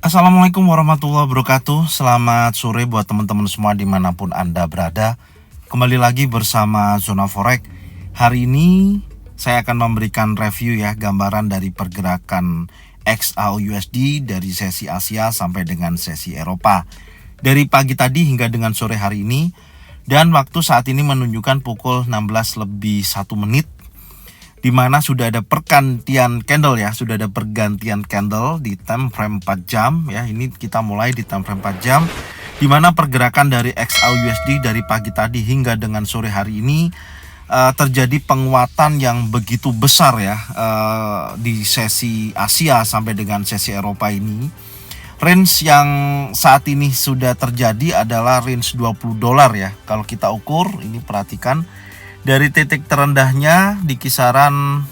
Assalamualaikum warahmatullahi wabarakatuh. Selamat sore buat teman-teman semua dimanapun Anda berada. Kembali lagi bersama Zona Forex. Hari ini saya akan memberikan review ya, gambaran dari pergerakan XAUUSD dari sesi Asia sampai dengan sesi Eropa dari pagi tadi hingga dengan sore hari ini. Dan waktu saat ini menunjukkan pukul 16:01 di mana sudah ada pergantian candle ya, sudah ada pergantian candle di time frame 4 jam ya. Ini kita mulai di time frame 4 jam di mana pergerakan dari XAUUSD dari pagi tadi hingga dengan sore hari ini terjadi penguatan yang begitu besar ya di sesi Asia sampai dengan sesi Eropa ini. Range yang saat ini sudah terjadi adalah range $20 ya. Kalau kita ukur, ini perhatikan dari titik terendahnya di kisaran,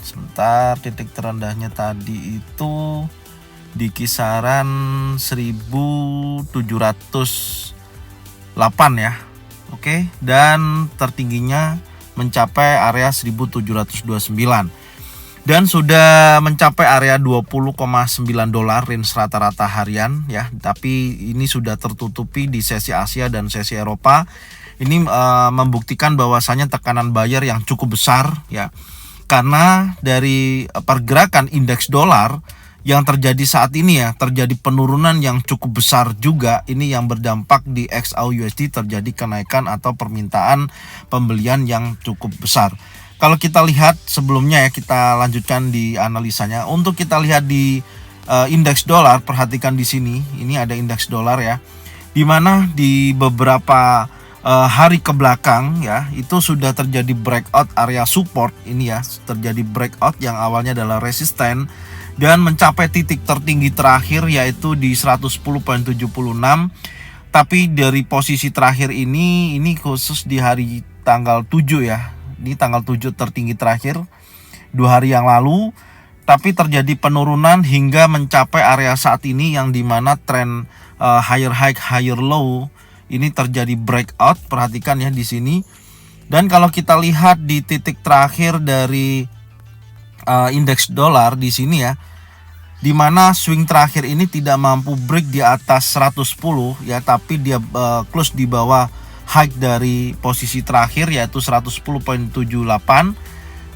titik terendahnya tadi itu di kisaran 1708 ya. Oke, dan tertingginya mencapai area 1729 dan sudah mencapai area $20,9 range rata-rata harian ya. Tapi ini sudah tertutupi di sesi Asia dan sesi Eropa. Ini membuktikan bahwasanya tekanan buyer yang cukup besar ya, karena dari pergerakan indeks dolar yang terjadi saat ini ya, terjadi penurunan yang cukup besar juga. Ini yang berdampak di XAUUSD terjadi kenaikan atau permintaan pembelian yang cukup besar. Kalau kita lihat sebelumnya ya, kita lanjutkan di analisanya. Untuk kita lihat di indeks dolar, perhatikan di sini, ini ada indeks dolar ya, di mana di beberapa hari ke belakang ya, itu sudah terjadi breakout area support. Ini ya, terjadi breakout yang awalnya adalah resisten dan mencapai titik tertinggi terakhir yaitu di 110.76. Tapi dari posisi terakhir ini khusus di hari tanggal 7 ya, ini tanggal 7 tertinggi terakhir 2 hari yang lalu. Tapi terjadi penurunan hingga mencapai area saat ini yang dimana tren higher high higher low ini terjadi breakout. Perhatikan ya di sini. Dan kalau kita lihat di titik terakhir dari indeks dolar di sini ya, di mana swing terakhir ini tidak mampu break di atas 110 ya, tapi dia close di bawah high dari posisi terakhir yaitu 110.78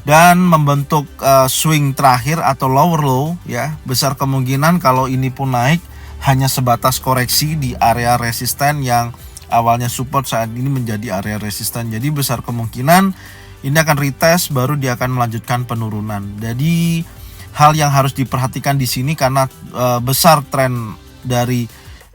dan membentuk swing terakhir atau lower low ya. Besar kemungkinan kalau ini pun naik hanya sebatas koreksi di area resisten yang awalnya support saat ini menjadi area resisten. Jadi besar kemungkinan ini akan retest baru dia akan melanjutkan penurunan. Jadi hal yang harus diperhatikan di sini karena besar tren dari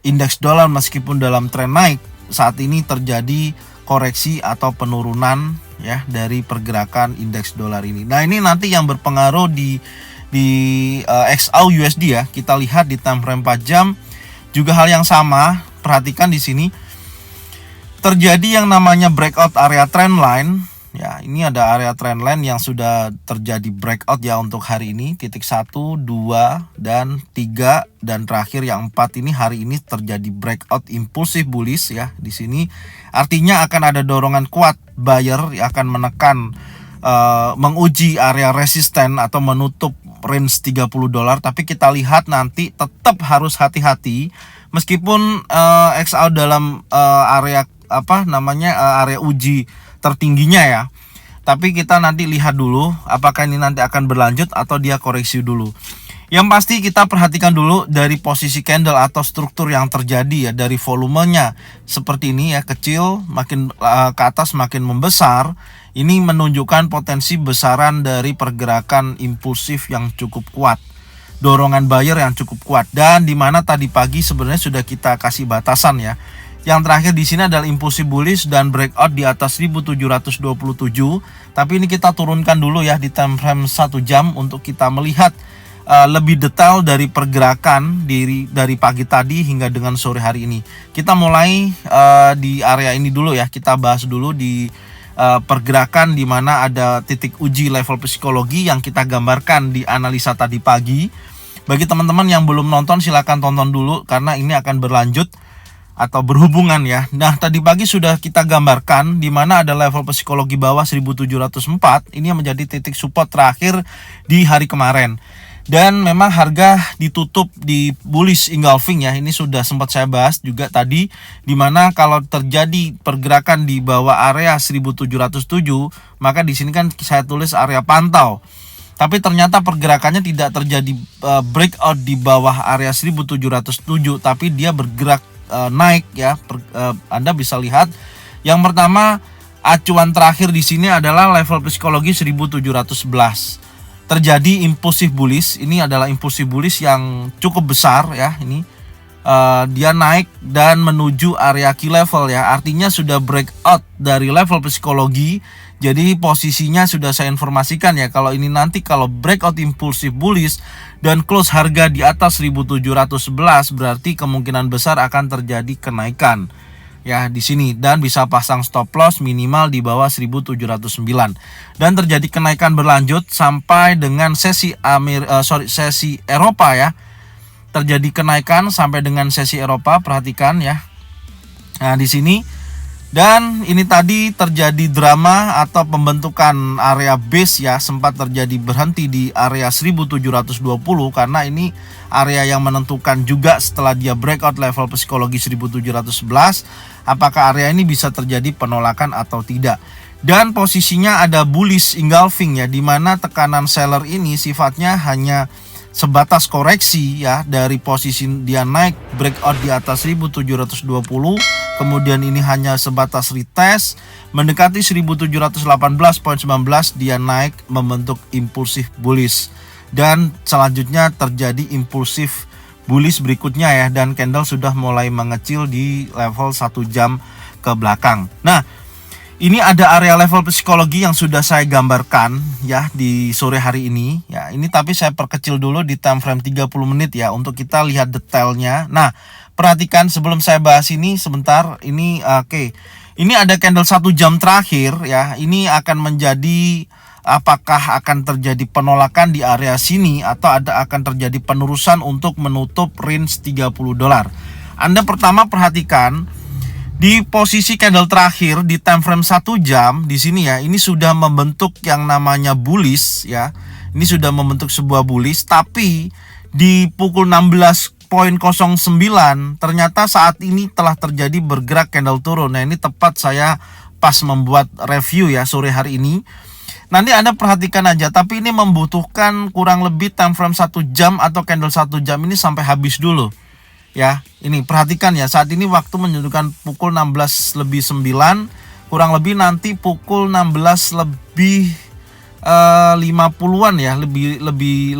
indeks dolar meskipun dalam tren naik, saat ini terjadi koreksi atau penurunan ya dari pergerakan indeks dolar ini. Nah, ini nanti yang berpengaruh di XAUUSD ya. Kita lihat di time frame 4 jam juga hal yang sama. Perhatikan di sini terjadi yang namanya breakout area trend line ya. Ini ada area trend line yang sudah terjadi breakout ya untuk hari ini, titik 1, 2 dan 3 dan terakhir yang 4 ini hari ini terjadi breakout impulsif bullish ya di sini. Artinya akan ada dorongan kuat buyer yang akan menekan menguji area resisten atau menutup range $30. Tapi kita lihat nanti tetap harus hati-hati meskipun XAU dalam area area uji tertingginya ya. Tapi kita nanti lihat dulu apakah ini nanti akan berlanjut atau dia koreksi dulu. Yang pasti kita perhatikan dulu dari posisi candle atau struktur yang terjadi ya, dari volumenya seperti ini ya, kecil makin ke atas makin membesar. Ini menunjukkan potensi besaran dari pergerakan impulsif yang cukup kuat, dorongan buyer yang cukup kuat, dan dimana tadi pagi sebenarnya sudah kita kasih batasan ya. Yang terakhir di sini adalah impulsif bullish dan breakout di atas 1727. Tapi ini kita turunkan dulu ya di time frame 1 jam untuk kita melihat lebih detail dari pergerakan dari pagi tadi hingga dengan sore hari ini. Kita mulai di area ini dulu ya. Kita bahas dulu di pergerakan di mana ada titik uji level psikologi yang kita gambarkan di analisa tadi pagi. Bagi teman-teman yang belum nonton silahkan tonton dulu karena ini akan berlanjut atau berhubungan ya. Nah, tadi pagi sudah kita gambarkan di mana ada level psikologi bawah 1704. Ini yang menjadi titik support terakhir di hari kemarin. Dan memang harga ditutup di bullish engulfing ya. Ini sudah sempat saya bahas juga tadi, dimana kalau terjadi pergerakan di bawah area 1707, maka di sini kan saya tulis area pantau. Tapi ternyata pergerakannya tidak terjadi breakout di bawah area 1707, tapi dia bergerak naik ya. Anda bisa lihat yang pertama, acuan terakhir di sini adalah level psikologi 1711. Terjadi impulsif bullish. Ini adalah impulsif bullish yang cukup besar ya. Ini dia naik dan menuju area key level ya. Artinya sudah breakout dari level psikologi. Jadi posisinya sudah saya informasikan ya. Kalau ini nanti kalau breakout impulsif bullish dan close harga di atas 1711, berarti kemungkinan besar akan terjadi kenaikan ya di sini, dan bisa pasang stop loss minimal di bawah 1709, dan terjadi kenaikan berlanjut sampai dengan sesi Eropa ya. Terjadi kenaikan sampai dengan sesi Eropa, perhatikan ya. Nah, di sini, dan ini tadi terjadi drama atau pembentukan area base ya, sempat terjadi berhenti di area 1720 karena ini area yang menentukan juga setelah dia breakout level psikologi 1711, apakah area ini bisa terjadi penolakan atau tidak. Dan posisinya ada bullish engulfing ya, dimana tekanan seller ini sifatnya hanya sebatas koreksi ya, dari posisi dia naik breakout di atas 1720, kemudian ini hanya sebatas retest mendekati 1718.19, dia naik membentuk impulsif bullish, dan selanjutnya terjadi impulsif bullish berikutnya ya, dan candle sudah mulai mengecil di level 1 jam ke belakang. Nah, ini ada area level psikologi yang sudah saya gambarkan ya di sore hari ini ya. Ini tapi saya perkecil dulu di time frame 30 menit ya, untuk kita lihat detailnya. Nah, perhatikan sebelum saya bahas ini sebentar, ini oke. Ini ada candle 1 jam terakhir ya. Ini akan menjadi, apakah akan terjadi penolakan di area sini atau akan terjadi penerusan untuk menutup range $30. Anda pertama perhatikan di posisi candle terakhir di time frame 1 jam di sini ya, ini sudah membentuk yang namanya bullish ya. Ini sudah membentuk sebuah bullish, tapi di pukul 16.09 ternyata saat ini telah terjadi bergerak candle turun. Nah, ini tepat saya pas membuat review ya sore hari ini. Nanti Anda perhatikan aja, tapi ini membutuhkan kurang lebih time frame 1 jam atau candle 1 jam ini sampai habis dulu. Ya, ini perhatikan ya, saat ini waktu menunjukkan pukul 16:09, kurang lebih nanti pukul 16:50-an ya, lebih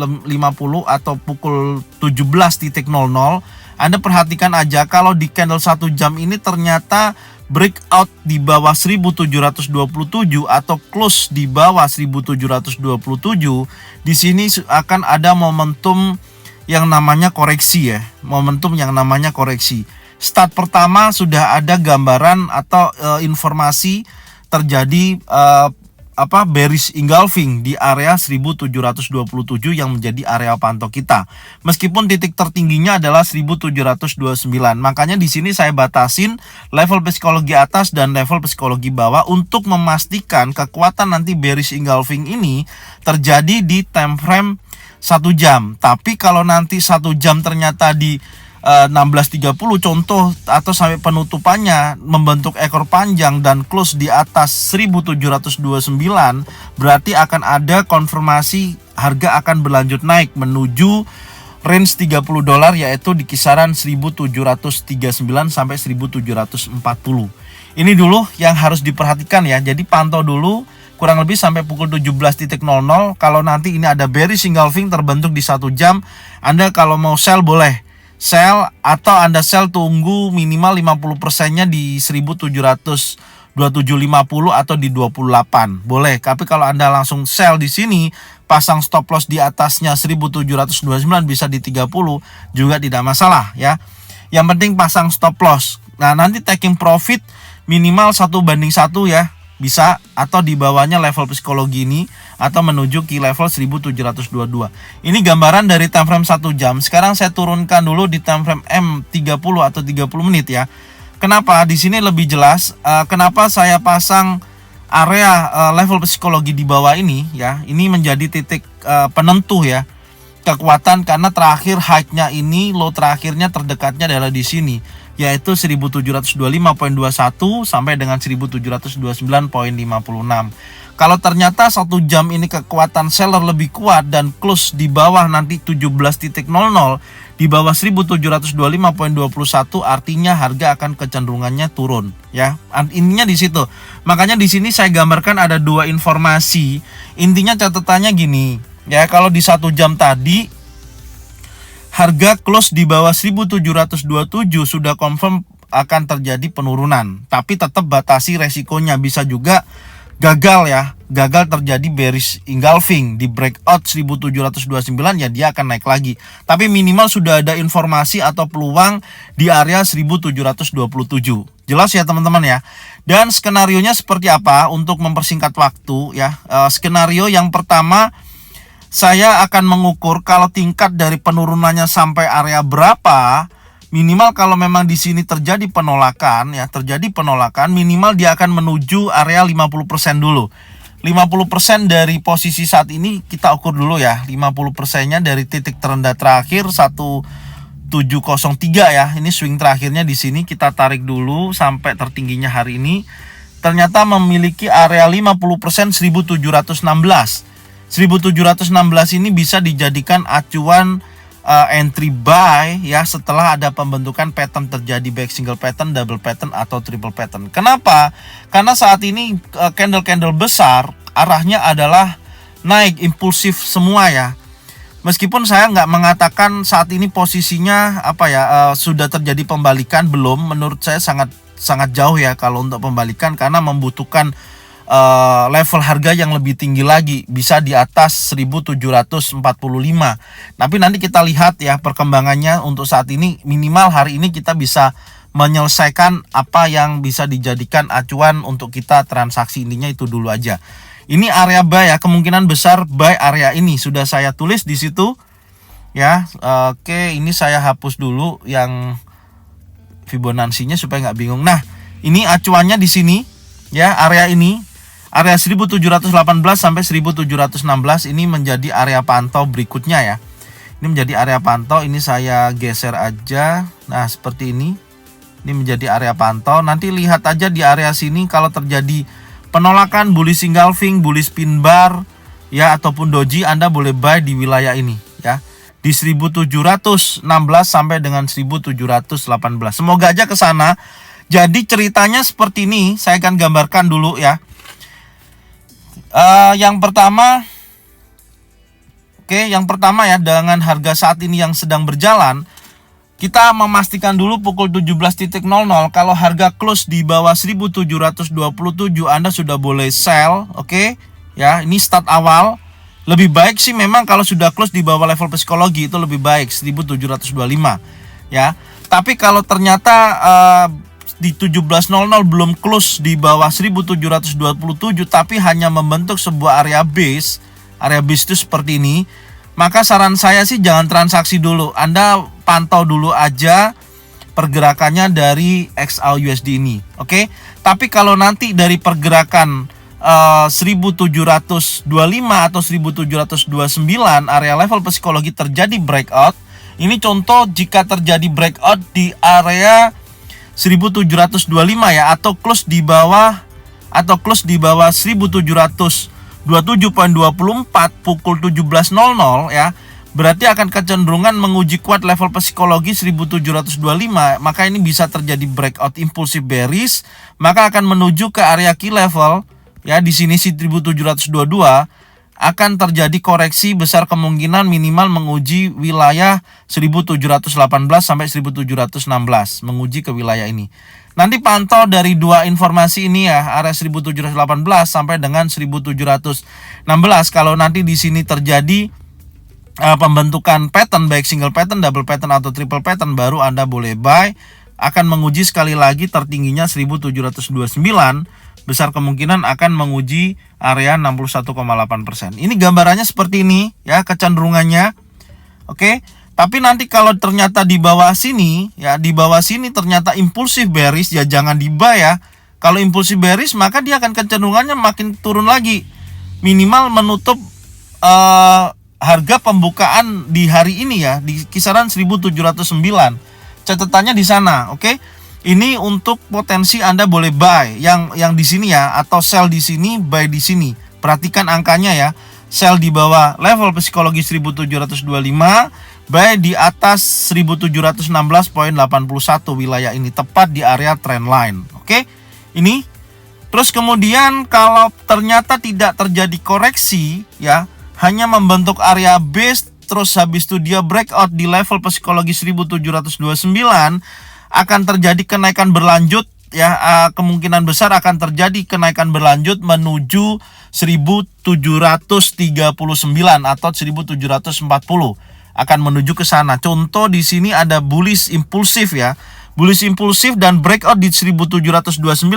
50 atau pukul 17.00. Anda perhatikan aja kalau di candle 1 jam ini ternyata breakout di bawah 1727 atau close di bawah 1727. Di sini akan ada momentum yang namanya koreksi ya, momentum yang namanya koreksi. Start pertama sudah ada gambaran atau informasi terjadi bearish engulfing di area 1727 yang menjadi area pantau kita. Meskipun titik tertingginya adalah 1729. Makanya di sini saya batasin level psikologi atas dan level psikologi bawah untuk memastikan kekuatan nanti bearish engulfing ini terjadi di time frame 1 jam. Tapi kalau nanti 1 jam ternyata di 16.30 contoh atau sampai penutupannya membentuk ekor panjang dan close di atas 1729, berarti akan ada konfirmasi harga akan berlanjut naik menuju range $30, yaitu di kisaran 1739 sampai 1740. Ini dulu yang harus diperhatikan ya. Jadi pantau dulu kurang lebih sampai pukul 17.00. Kalau nanti ini ada bearish engulfing terbentuk di 1 jam, Anda kalau mau sell boleh sell, atau Anda sell tunggu minimal 50%-nya di 1727.50 atau di 28 boleh. Tapi kalau Anda langsung sell di sini, pasang stop loss di atasnya 1729 bisa di 30 juga tidak masalah ya. Yang penting pasang stop loss. Nah, nanti taking profit minimal 1:1 ya, bisa, atau di bawahnya level psikologi ini atau menuju ke level 1722. Ini gambaran dari time frame 1 jam. Sekarang saya turunkan dulu di time frame M30 atau 30 menit ya. Kenapa di sini lebih jelas? Kenapa saya pasang area level psikologi di bawah ini ya? Ini menjadi titik penentu ya. kekuatan karena terakhir high-nya ini, low terakhirnya terdekatnya adalah di sini, yaitu 1725.21 sampai dengan 1729.56. Kalau ternyata 1 jam ini kekuatan seller lebih kuat dan close di bawah nanti 17.00, di bawah 1725.21, artinya harga akan kecenderungannya turun ya. Intinya di situ. Makanya di sini saya gambarkan ada 2 informasi. Intinya catatannya gini ya, kalau di 1 jam tadi harga close di bawah 1727 sudah confirm akan terjadi penurunan, tapi tetap batasi resikonya, bisa juga gagal ya, gagal terjadi bearish engulfing di breakout 1729, ya dia akan naik lagi. Tapi minimal sudah ada informasi atau peluang di area 1727. Jelas ya teman-teman ya. Dan skenarionya seperti apa untuk mempersingkat waktu ya. Skenario yang pertama, saya akan mengukur kalau tingkat dari penurunannya sampai area berapa. Minimal kalau memang di sini terjadi penolakan ya, minimal dia akan menuju area 50% dulu. 50% dari posisi saat ini kita ukur dulu ya. 50%-nya dari titik terendah terakhir 1703 ya. Ini swing terakhirnya di sini, kita tarik dulu sampai tertingginya hari ini. Ternyata memiliki area 50% 1716. 1716 ini bisa dijadikan acuan entry buy ya, setelah ada pembentukan pattern terjadi baik single pattern, double pattern atau triple pattern. Kenapa? Karena saat ini candle-candle besar arahnya adalah naik impulsif semua ya. Meskipun saya nggak mengatakan saat ini posisinya sudah terjadi pembalikan, belum. Menurut saya sangat jauh ya kalau untuk pembalikan, karena membutuhkan level harga yang lebih tinggi lagi, bisa di atas 1745. Tapi nanti kita lihat ya perkembangannya. Untuk saat ini minimal hari ini kita bisa menyelesaikan apa yang bisa dijadikan acuan untuk kita transaksi, intinya itu dulu aja. Ini area buy ya, kemungkinan besar buy area ini sudah saya tulis di situ ya. Oke, ini saya hapus dulu yang Fibonacci-nya supaya nggak bingung. Nah, ini acuannya di sini ya, area ini. Area 1718 sampai 1716 ini menjadi area pantau berikutnya ya. Ini menjadi area pantau, ini saya geser aja. Nah, seperti ini. Ini menjadi area pantau. Nanti lihat aja di area sini kalau terjadi penolakan, bullish engulfing, bullish pin bar ya, ataupun doji, Anda boleh buy di wilayah ini ya. Di 1716 sampai dengan 1718. Semoga aja ke sana. Jadi ceritanya seperti ini, saya akan gambarkan dulu ya. Yang pertama ya, dengan harga saat ini yang sedang berjalan, kita memastikan dulu pukul 17.00 kalau harga close di bawah 1727 Anda sudah boleh sell, oke? Ya, ini start awal. Lebih baik sih memang kalau sudah close di bawah level psikologi, itu lebih baik 1725 ya. Tapi kalau ternyata di 17.00 belum close di bawah 1727 tapi hanya membentuk sebuah area base itu seperti ini, maka saran saya sih jangan transaksi dulu. Anda pantau dulu aja pergerakannya dari XAUUSD ini, oke? Tapi kalau nanti dari pergerakan 1725 atau 1729 area level psikologi terjadi breakout, ini contoh jika terjadi breakout di area 1725 ya, atau close di bawah 1727.24 pukul 17.00 ya, berarti akan kecenderungan menguji kuat level psikologi 1725, maka ini bisa terjadi breakout impulsif bearish, maka akan menuju ke area key level ya, di sini 1722 akan terjadi koreksi, besar kemungkinan minimal menguji wilayah 1718 sampai 1716, menguji ke wilayah ini. Nanti pantau dari 2 informasi ini ya, area 1718 sampai dengan 1716. Kalau nanti di sini terjadi pembentukan pattern baik single pattern, double pattern atau triple pattern, baru Anda boleh buy. Akan menguji sekali lagi tertingginya 1729, besar kemungkinan akan menguji area 61,8%. Ini gambarannya seperti ini ya, kecenderungannya. Oke. Tapi nanti kalau ternyata di bawah sini ya, di bawah sini ternyata impulsif bearish, ya jangan di-buy ya. Kalau impulsif bearish maka dia akan kecenderungannya makin turun lagi. Minimal menutup harga pembukaan di hari ini ya di kisaran 1709. Catatannya di sana, oke? Ini untuk potensi Anda boleh buy yang di sini ya, atau sell di sini, buy di sini. Perhatikan angkanya ya. Sell di bawah level psikologi 1725, buy di atas 1716.81 wilayah ini, tepat di area trendline. Oke? Ini. Terus kemudian kalau ternyata tidak terjadi koreksi ya, hanya membentuk area base, terus habis itu dia breakout di level psikologi 1729, akan terjadi kenaikan berlanjut ya, kemungkinan besar akan terjadi kenaikan berlanjut menuju 1739 atau 1740, akan menuju ke sana. Contoh di sini ada bullish impulsif ya. Bullish impulsif dan breakout di 1729.56,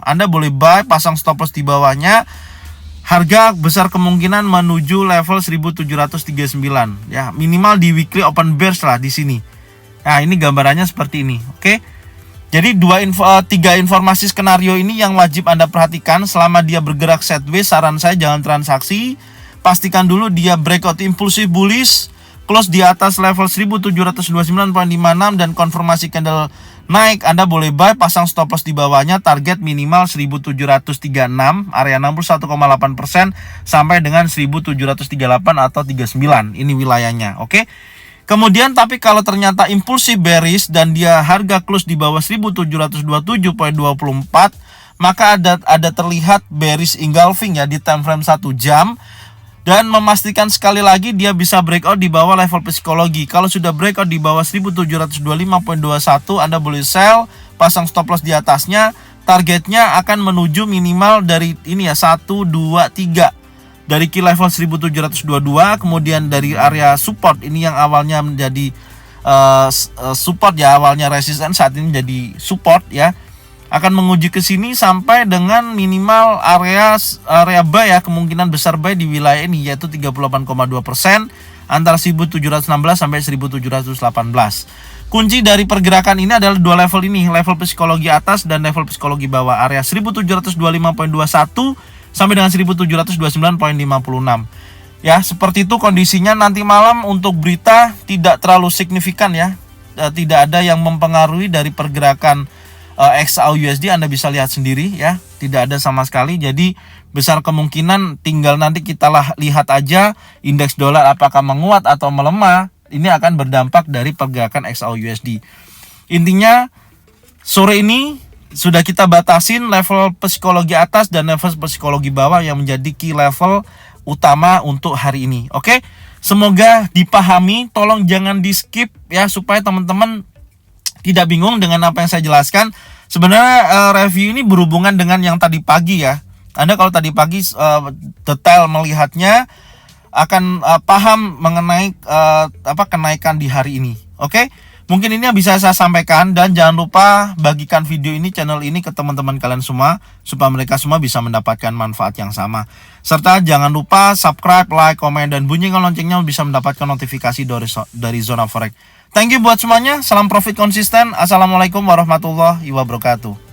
Anda boleh buy, pasang stop loss di bawahnya. Harga besar kemungkinan menuju level 1739 ya, minimal di weekly open bears lah di sini. Nah, ini gambarannya seperti ini, oke? Jadi tiga informasi skenario ini yang wajib Anda perhatikan selama dia bergerak sideways. Saran saya jangan transaksi. Pastikan dulu dia breakout impulsif bullish, close di atas level 1729.56 dan konfirmasi candle naik, Anda boleh buy, pasang stop loss di bawahnya, target minimal 1736, area 61,8% sampai dengan 1738 atau 39. Ini wilayahnya, oke? Kemudian tapi kalau ternyata impulsif bearish dan dia harga close di bawah 1727.24, maka ada terlihat bearish engulfing ya di time frame 1 jam, dan memastikan sekali lagi dia bisa breakout di bawah level psikologi. Kalau sudah breakout di bawah 1725.21, Anda boleh sell, pasang stop loss di atasnya. Targetnya akan menuju minimal dari ini ya, 1, 2, 3. Dari key level 1722, kemudian dari area support ini yang awalnya menjadi support ya, awalnya resistance, saat ini jadi support ya, akan menguji ke sini sampai dengan minimal area buy ya, kemungkinan besar buy di wilayah ini yaitu 38,2% antara 1716 sampai 1718. Kunci dari pergerakan ini adalah dua level ini, level psikologi atas dan level psikologi bawah, area 1725.21 sampai dengan 1729.56. Ya, seperti itu kondisinya. Nanti malam untuk berita tidak terlalu signifikan ya. Tidak ada yang mempengaruhi dari pergerakan XAU-USD, Anda bisa lihat sendiri ya. Tidak ada sama sekali. Jadi besar kemungkinan tinggal nanti kita lihat aja indeks dolar apakah menguat atau melemah. Ini akan berdampak dari pergerakan XAU-USD. Intinya sore ini sudah kita batasin level psikologi atas dan level psikologi bawah yang menjadi key level utama untuk hari ini. Oke, semoga dipahami. Tolong jangan di skip ya, supaya teman-teman tidak bingung dengan apa yang saya jelaskan. Sebenarnya review ini berhubungan dengan yang tadi pagi ya. Anda kalau tadi pagi detail melihatnya akan paham mengenai kenaikan di hari ini. Oke? Mungkin ini yang bisa saya sampaikan, dan jangan lupa bagikan video ini, channel ini ke teman-teman kalian semua supaya mereka semua bisa mendapatkan manfaat yang sama. Serta jangan lupa subscribe, like, komen, dan bunyikan loncengnya bisa mendapatkan notifikasi dari Zona Forex. Thank you buat semuanya. Salam profit konsisten. Assalamualaikum warahmatullahi wabarakatuh.